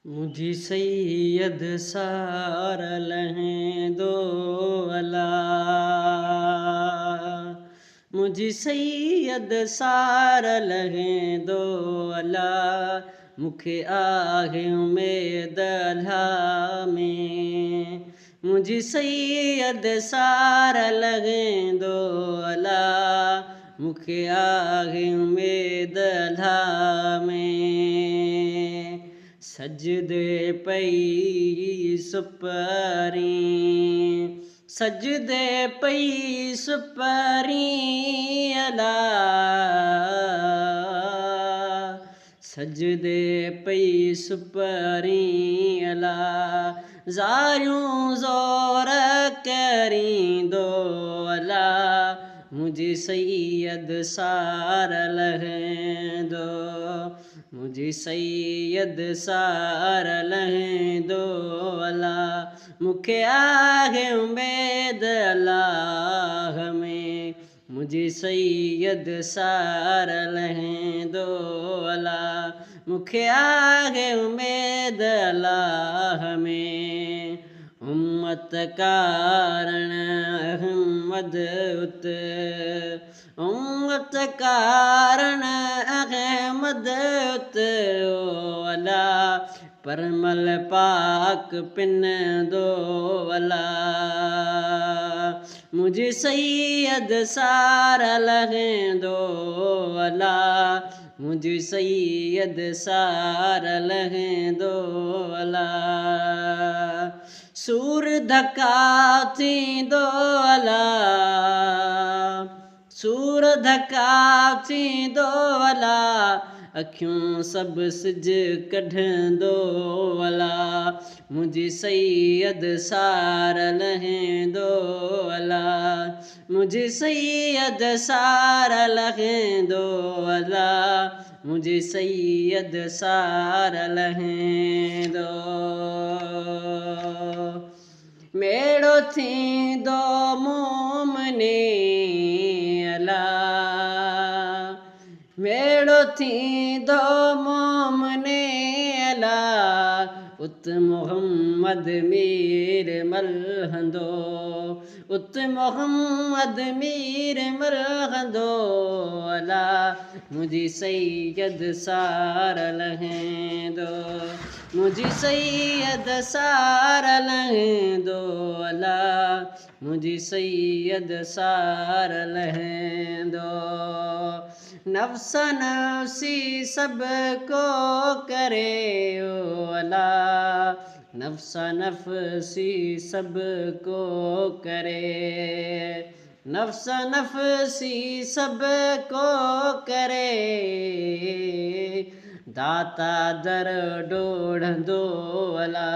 मुझी सैयद सार लहें दो अला। मुझी सैयद सार लहें दो अला। मुखे आहे उमेद अल्लाह में। मुझी सैयद सार लहें दो अला। मुखे आहे उमेद अल्लाह में। सजदे पई सुपरी, सजदे पई सुपरी अला। सजदे पई सुपरी अला। ज़ारियूं ज़ोर करींदो अला। मुझी सैयद सार लहें दो। मुझी सैयद सार लहें दो अला। मुखे आहे उमेद अल्लाह में। मुझी सैयद सार लहें दो अला। मुखे आहे उमेद अल्लाह में। उम्मत कारण अहमद उत, उम्मत कारण अहमद उत ओ अला। परमल पाक पिन दो अला। मुझे सैयद सार लहें दो अला। मुझे सैयद सार लहें दो अला। सूर धक्का थींदो अला। सूर धक्का थींदो अला। अखियूं सभु सिज कढंदो अला। मुझी सैयद सार लहें दो अला। मुझी सैयद सार लहें दो अला। मुझी सैयद सार लहें दो। मेड़ो थींदो मोमने अला। मेड़ो थींदो मोमने अला। उत मोहम्मद मीर मलहंदो। उत मोहम्मद मीर मलहंदो अला। मुझी सैयद सार लहें दो। मुझी सैयद सार लहें दो अला। मुझी सैयद सार लहें दो। नफ्स नफ्सी सब को करे ओ अला। नफ्स नफ्सी सब को करे। नफ्स नफ्सी सब को करे। दाता दर डोढ़ंदो अला।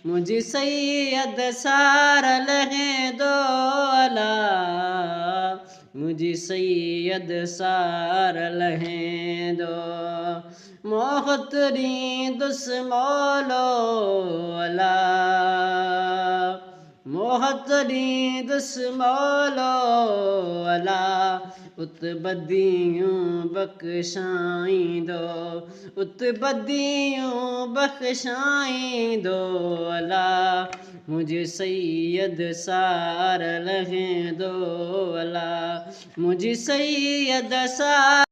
मुझी सैयद सार लहें दो अला। मुझी सैयद सार लहें दो। मोहतरी दुस्मौलो अला। मोहतरी दुस्मौलो अला। उत बदियूं बख्शाईंदो। उत बदियूं बख्शाईंदो अला। मुझे सैयद सार लहें दो अला। मुझी सैयद सार